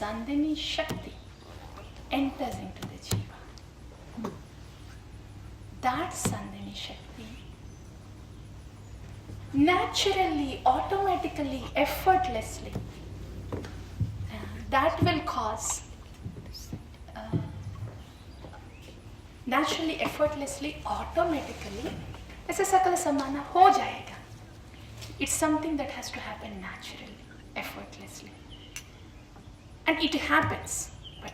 Sandhini Shakti enters into the Jiva, that Sandhini Shakti naturally, automatically, effortlessly, that will cause naturally, effortlessly, automatically, ऐसे सकल समाना हो जाएगा. It's something that has to happen naturally, effortlessly. And it happens, but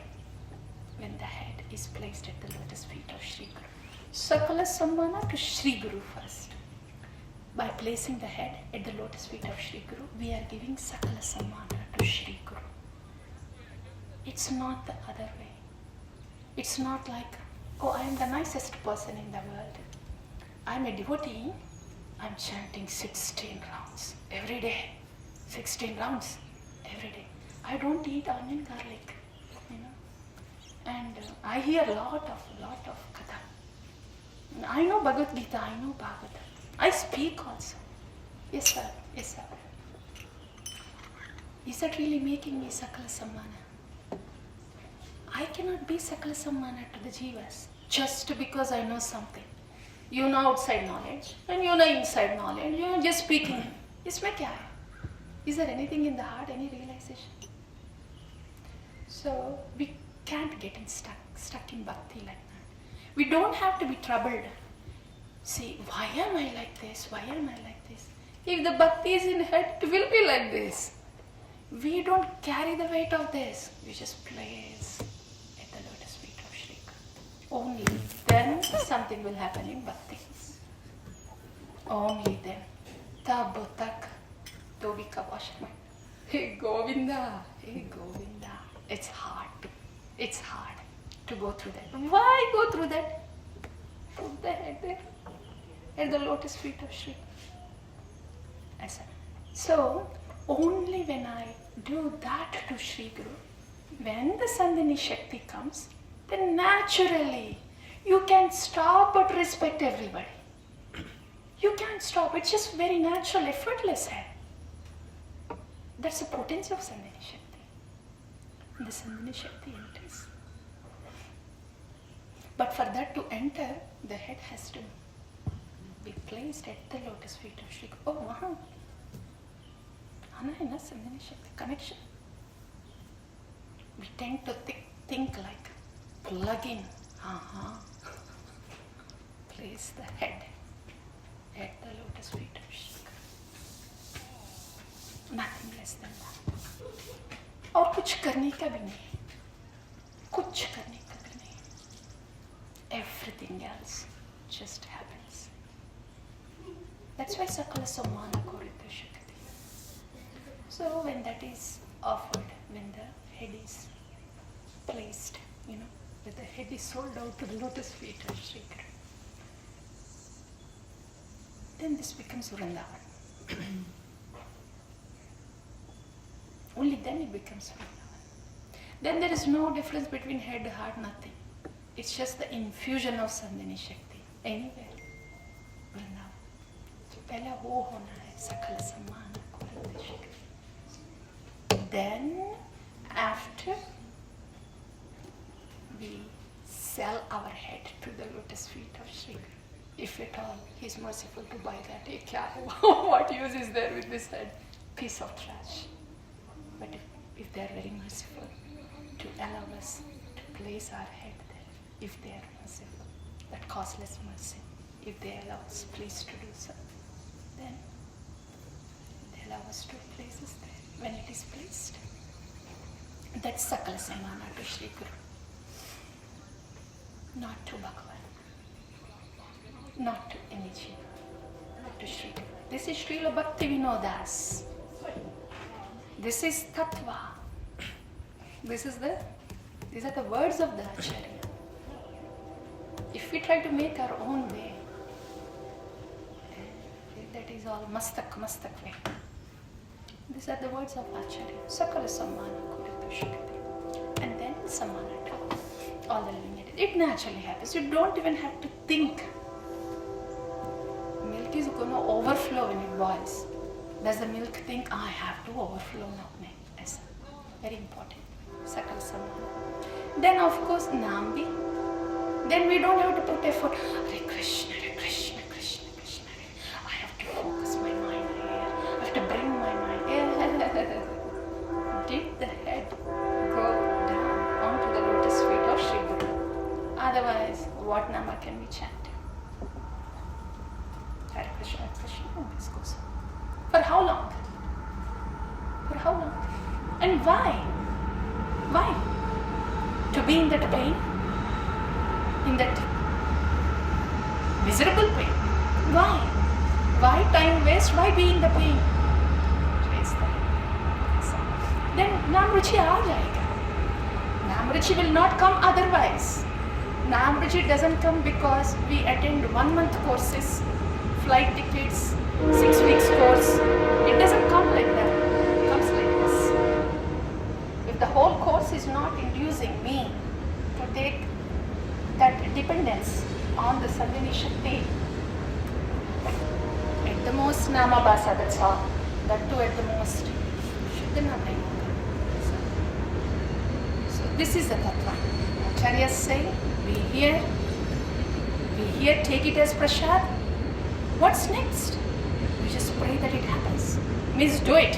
when the head is placed at the lotus feet of Sri Guru. Sakala Sammana to Sri Guru first. By placing the head at the lotus feet of Sri Guru, we are giving Sakala Sammana to Sri Guru. It's not the other way. It's not like, oh, I am the nicest person in the world. I am a devotee. I am chanting 16 rounds every day. 16 rounds every day. I don't eat onion garlic, and I hear a lot of katha. I know Bhagavad Gita, I know Bhagavata. I speak also. Yes sir, yes sir. Is that really making me Sakala Sammana? I cannot be Sakala Sammana to the Jivas just because I know something. You know outside knowledge and you know inside knowledge. You are just speaking. Isme kya hai? Is there anything in the heart, any realization? So we can't get stuck in bhakti like that. We don't have to be troubled. See, why am I like this? Why am I like this? If the bhakti is in head, it will be like this. We don't carry the weight of this. We just place at the lotus feet of Sri Guru. Only then something will happen in bhakti. Only then. Tab tak tobi ka vashma. Hey Govinda, hey Govinda. It's hard to go through that. Why go through that? Put the head there at the lotus feet of Sri. I said. So only when I do that to Sri Guru, when the Sandhini Shakti comes, then naturally you can stop but respect everybody. You can't stop. It's just very natural, effortless head. That's the potency of Sandhini Shakti. The Sandhini Shakti enters. But for that to enter, the head has to be placed at the lotus feet of Sri Guru. Oh, wow. Ana Sandhini Shakti connection. We tend to think like plug in. Place the head at the lotus feet of Sri Guru. Nothing less than that. और कुछ करने का भी नहीं. कुछ करने का भी नहीं. Everything else just happens. That's why Sakala Sammana Gurudev Shakti. So when that is offered, when the head is placed, when the head is sold out to the lotus feet of Sri Guru, then this becomes Vrindavan. Only then it becomes Vrindavan. Then there is no difference between head, heart, nothing. It's just the infusion of Sandhini Shakti. Anywhere. Vrindavan. So पहला वो होना है सकल सम्मान Gurudev Shakti. Then after we sell our head to the lotus feet of Sri Guru. If at all he is merciful to buy that, what use is there with this head? Piece of trash. But if they are very merciful to allow us to place our head there, if they are merciful, that costless mercy, if they allow us please to do so, then they allow us to place us there. When it is placed, that's Sakala Sammana to Sri Guru, not to Bhagavan, not to any Jiva, not to Sri Guru. This is Srila Bhakti Vinodas. This is Tattva. These are the words of the Acharya. If we try to make our own way, that is all mastak way. These are the words of Acharya. Sakala Sammana Gurudev Shakti. And then Sammana to all the living entities. It naturally happens. You don't even have to think. Milk is going to overflow when it boils. Does the milk think, I have to overflow now? Yes. Very important. Sakal Samana. Then of course Nambi. Then we don't have to put effort. Hare Krishna, Krishna, Krishna. I have to focus my mind here. I have to bring my mind here. Did the head go down onto the lotus feet of Sri Guru? Otherwise, what nama can we chant? Hare Krishna, Krishna, and this goes on. For how long? For how long? And why? Why? To be in that pain? In that miserable pain? Why? Why time waste? Why be in the pain? Then Namruchi aa jayega. Namruchi will not come otherwise. Namruchi doesn't come because we attend 1 month courses, flight tickets, 6 weeks course. It doesn't come like that. It comes like this. If the whole course is not inducing me to take that dependence on the Sandhini Shakti, at the most Nama Basa, that's all. That too at the most. Shuddhana Prema. So this is the Tattva. Acharyas say, we hear, take it as prasad. What's next? We just pray that it happens. Means do it.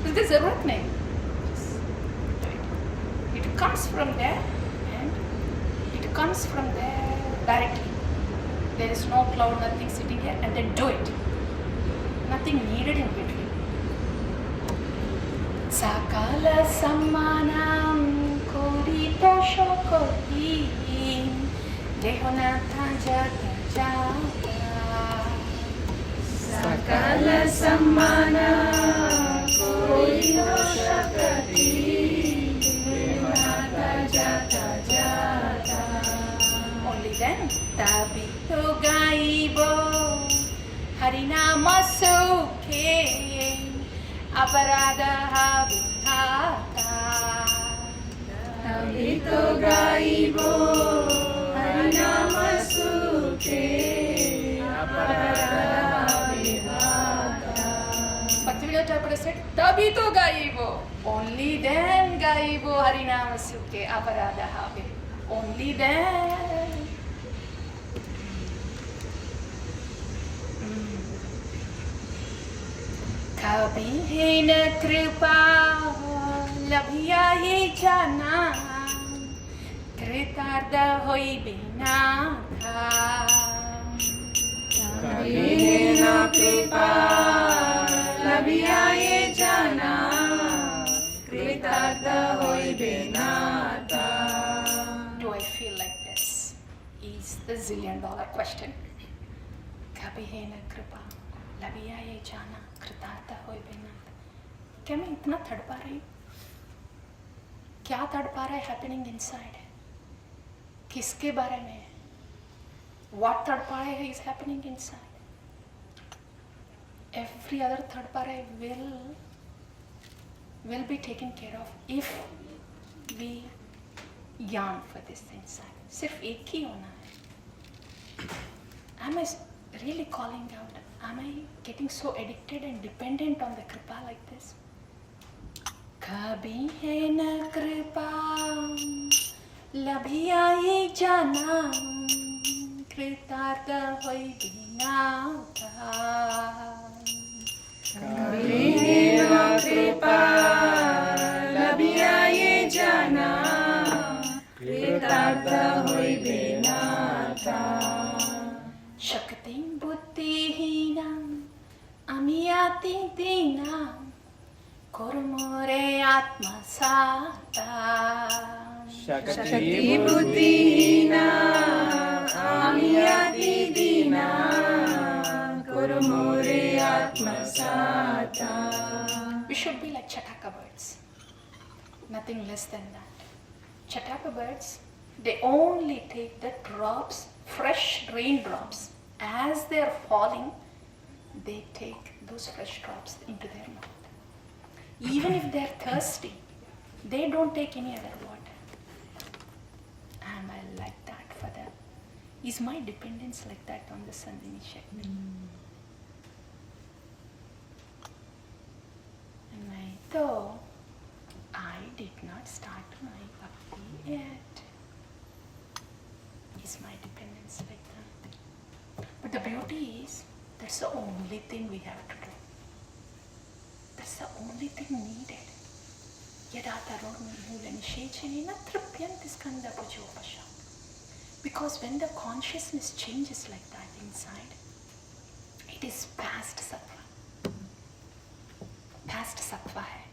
This is a root name. Just do it. It comes from there and it comes from there directly. There is no cloud, nothing sitting here, and then do it. Nothing needed in between. Sakala sammanam korito shokoti dehonatha jata jata. Sakala sammanam korito shokoti dehonatha jata jata. Only then tabito gaibo harinama sukhe aparadaha vihata. Tabito gaibo harinama sukhe aparadaha vihata. Bhaktivinoda Thakur said, tabito gaibo. Only then gaibo harinama sukhe aparadaha vihata. Only then. कभी है न कृपा लभिया ये जाना कृतार्थ होई बिना था. कभी है न कृपा लभिया ये जाना कृतार्थ होई बिना था. Do I feel like this? Is the $1 zillion question. कभी है न कृपा लभिया ये जाना कृतार्थ होई बिना. क्या मैं इतना तड़पा रही हूँ? क्या तड़पा रहा है हैपनिंग इनसाइड? किसके बारे में? What तड़पा है is happening inside. Every other तड़पा है will be taken care of if we yearn for this inside. सिर्फ एक ही होना है. Am I really calling out? Am I getting so addicted and dependent on the Kripa like this? कभी है न कृपा लभिया ये जाना कृतार्थ होई बिना था. कभी है न कृपा लभिया ये जाना कृतार्थ होई बिना था. शक्ति बुद्धिहीना अमियाति दीना कुर्मुरे आत्मसाता. शक्ति बुद्धिहीना आमियाति दीना कुर्मुरे आत्मसाता. We should be like Chataka birds. Nothing less than that. Chataka birds, they only take the drops, fresh raindrops. As they are falling, they take those fresh drops into their mouth. Even if they are thirsty, they don't take any other water. Am I like that for them? Is my dependence like that on the Sandhini Shakti? नहीं तो I did not start my bhakti yet. Is my dependence like that? But the beauty is, that's the only thing we have to do. That's the only thing needed. Yada tarunmula nishechanena tripyanti skanda pujopasha. Because when the consciousness changes like that inside, it is past sattva. Past sattva hai.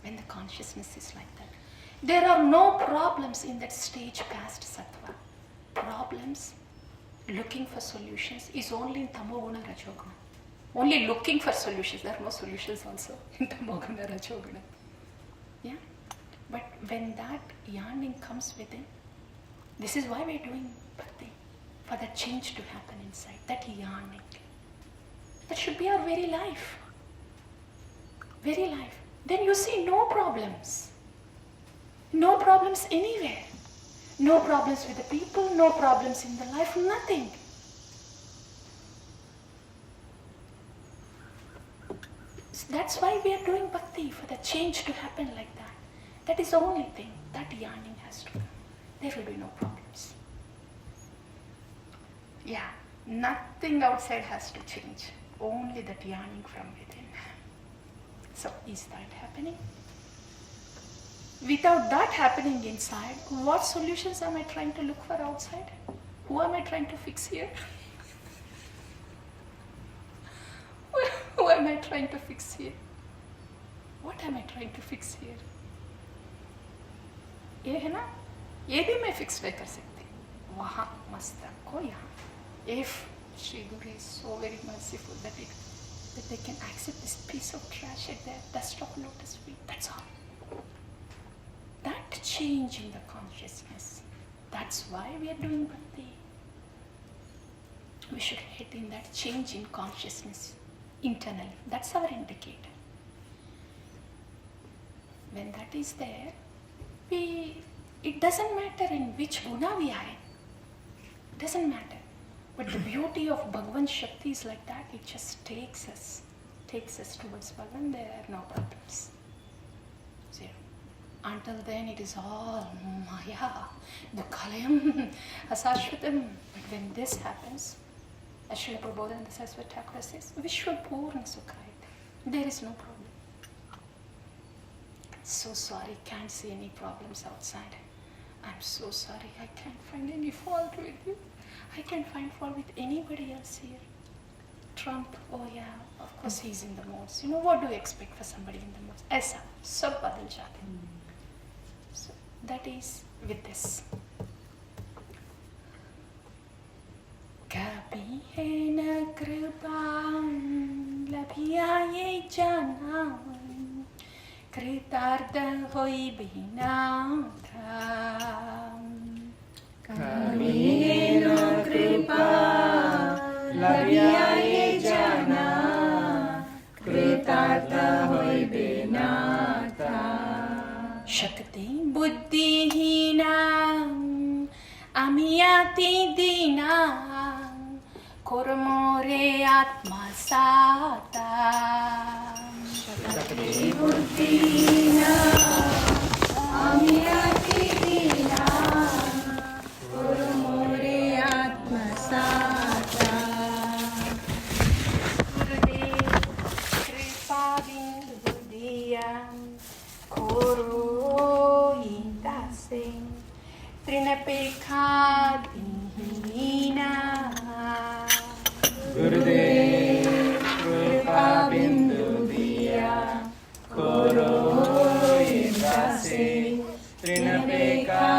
When the consciousness is like that. There are no problems in that stage past sattva. Problems, looking for solutions is only in tamoguna rajoguna. Only looking for solutions. There are no solutions also in tamoguna rajoguna. Yeah? But when that yearning comes within, this is why we're doing bhakti. For that change to happen inside. That yearning. That should be our very life. Very life. Then you see no problems. No problems anywhere. No problems with the people, no problems in the life, nothing. That's why we are doing bhakti, for the change to happen like that. That is the only thing. That yearning has to come. There will be no problems. Yeah, nothing outside has to change. Only that yearning from within. So, is that happening? Without that happening inside, what solutions am I trying to look for outside? Who am I trying to fix here? Who am I trying to fix here? What am I trying to fix here? ये है ना, ये भी मैं fix नहीं कर सकती. वहाँ मस्त को यहाँ. If Sri Guru is so very merciful that they can accept this piece of trash at their dust of lotus feet, that's all. That change in the consciousness, that's why we are doing bhakti. We should hit in that change in consciousness internally. That's our indicator. When that is there, it doesn't matter in which guna we are in. It doesn't matter. But the beauty of Bhagavan Shakti is like that. It just takes us towards Bhagavan. There are no problems. Zero. Until then, it is all Maya, Dukhalayam, Asashvatam. But when this happens, as Srila Prabodhananda Saraswati Thakur says, Vishwapurna Sukhayate. There is no problem. So sorry, can't see any problems outside. I'm so sorry, I can't find any fault with you. I can't find fault with anybody else here. Trump, oh yeah, of course he's in the moods. You know, what do you expect for somebody in the moods? Aisa, sab badal jate. So that is with this. Kabhi hai na kripa labhiya ye jana kritartha hoi bina tham. Kabhi hai na kripa labhiya ye jana kritartha hoi bina tham. Shakti buddhi hina amiyati dina kurmore atma sata. Shakti buddhi hina amiyati dina kurmore atma sata. Gurudev Kripa Bindu diyam koro indase trinapekha dihina. Gurudev Kripa Bindu diya koro indase trinapekha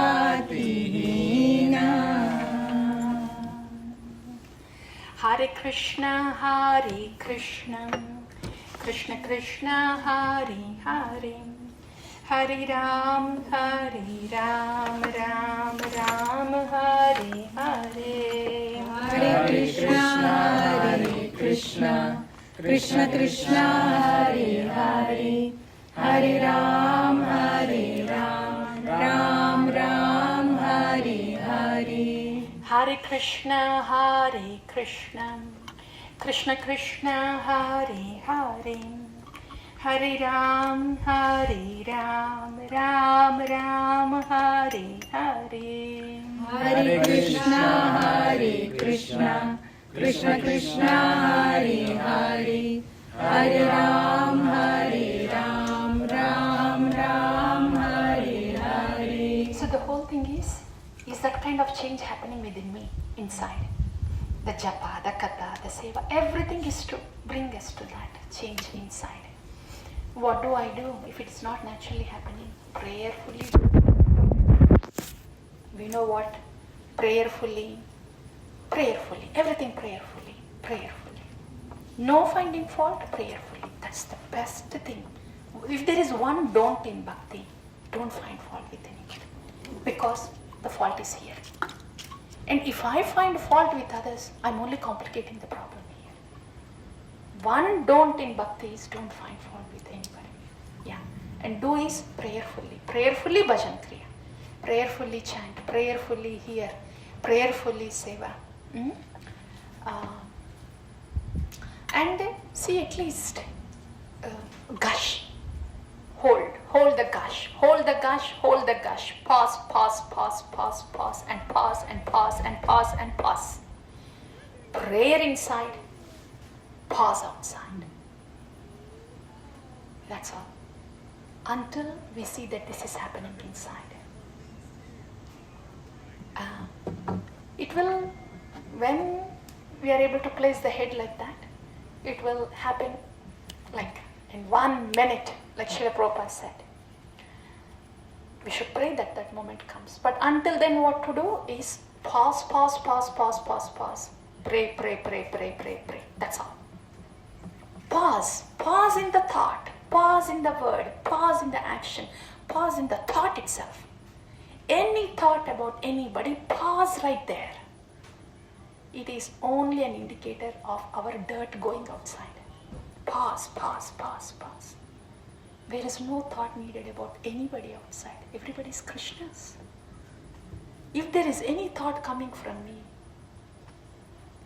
dihina. Hare Krishna, Krishna Krishna, Hare Hare, Hare Ram, Ram Ram, Hare Hare. Hare Krishna, Krishna Krishna, Hare Hare, Hare Ram, Ram Ram, Hare Hare. Hare Krishna, Krishna Krishna, Hare Hare, Hare Ram, Ram Ram, Hare Hare. Hare Krishna, Krishna Krishna, Hare Hare. Hare Ram, Ram Ram, Hare Hare. So the whole thing is that kind of change happening within me, inside. The japa, the katha, the seva, everything is to bring us to that change inside. What do I do if it's not naturally happening? Prayerfully. We know what? Prayerfully, everything prayerfully. No finding fault, prayerfully. That's the best thing. If there is one don't in bhakti, don't find fault with anything. Because the fault is here. And if I find fault with others, I'm only complicating the problem here. One don't in bhakti is don't find fault with anybody. Yeah. And do is prayerfully. Prayerfully bhajan kriya. Prayerfully chant. Prayerfully hear. Prayerfully seva. And see, at least gush. Hold the gush. Hold the gush. Pause, and pause. Prayer inside, pause outside. That's all. Until we see that this is happening inside. It will, when we are able to place the head like that, it will happen like in 1 minute, like Srila Prabhupada said. We should pray that that moment comes. But until then, what to do is pause. Pray. That's all. Pause in the thought, pause in the word, pause in the action, pause in the thought itself. Any thought about anybody, pause right there. It is only an indicator of our dirt going outside. Pause. There is no thought needed about anybody outside. Everybody is Krishna's. If there is any thought coming from me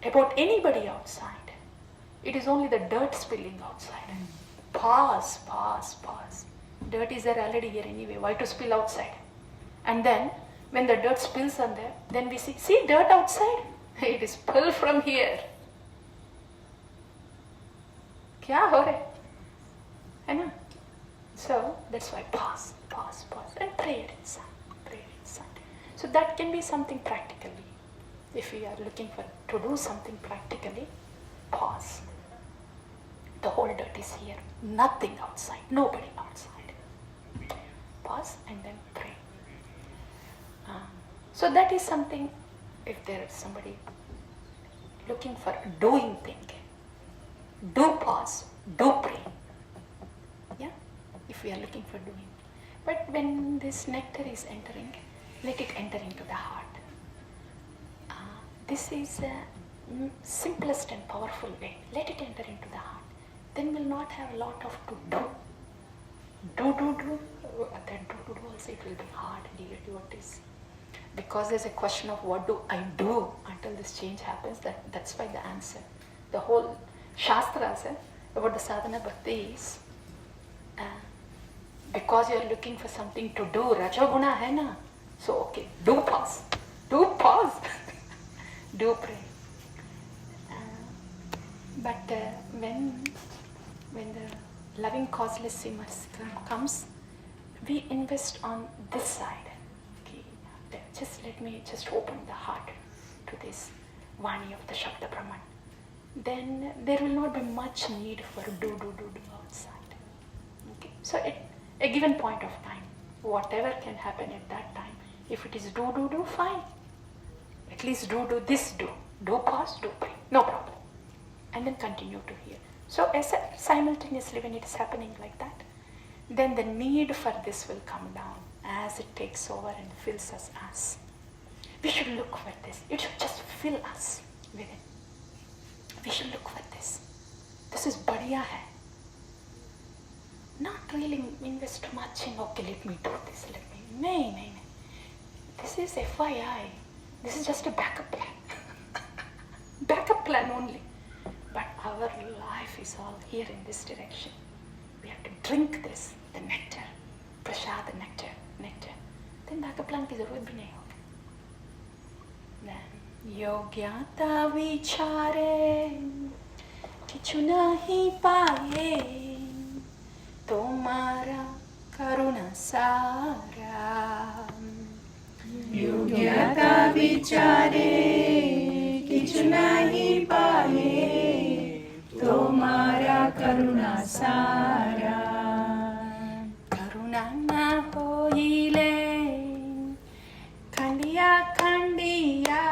about anybody outside, it is only the dirt spilling outside. Pause. Dirt is there already here anyway. Why to spill outside? And then, when the dirt spills on there, then we see dirt outside? It is spilled from here. Kya ho raha hai na? So, that's why pause, and prayer inside. So that can be something practically. If we are looking to do something practically, pause. The whole dirt is here. Nothing outside. Nobody outside. Pause and then pray. So that is something, if there is somebody looking for doing thing, do pause, do pray. Yeah? If we are looking for doing. But when this nectar is entering, let it enter into the heart. This is the simplest and powerful way. Let it enter into the heart. Then we'll not have a lot of to do. Do. That do also it will be hard, devotees. Because there's a question of what do I do until this change happens. That's why the answer. The whole Shastras about the sadhana bhakti is because you are looking for something to do. Rajaguna hai na? So okay, do pause. Do pray. But when the loving causeless mercy comes, we invest on this side. Okay, just let me open the heart to this Vani of the Shabda Brahman. Then there will not be much need for do outside. Okay, so at a given point of time, whatever can happen at that time, if it is do, fine. At least do pause, do pray, no problem. And then continue to hear. So simultaneously when it is happening like that, then the need for this will come down as it takes over and fills us as. We should look for this. It should just fill us with it. We should look for this. This is badhiya hai. Not really invest much in, okay, let me do this, No. This is FYI. This is just a backup plan. Backup plan only. But our life is all here in this direction. We have to drink this, the nectar, prasad, the nectar, then धागा plan की जरूरत भी नहीं होगी. Then योग्यता विचारे किछु नहीं पाए तुम्हारा करुणा सारा. योग्यता विचारे किछु नहीं पाए तुम्हारा करुणा सारा. करुणा न होइले खंडिया खंडिया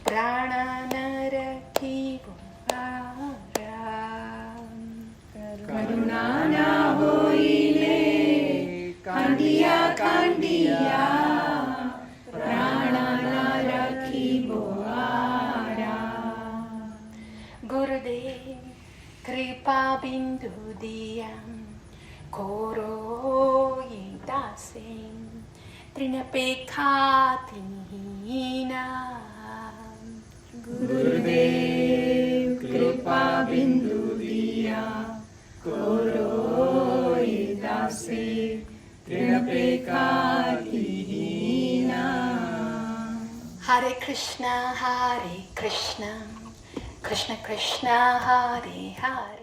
प्राण न रखिबो आरा. करुणा न होइले खंडिया खंडिया प्राण न रखिबो आरा. गुरुदेव कृपा बिंदु दिया कोरो ये दासे तृणपेखातिहीना. गुरुदेव कृपा बिंदु दिया कोरो ये दासे तृणपेखातिहीना. हरे कृष्णा कृष्ण कृष्ण Hare Hare.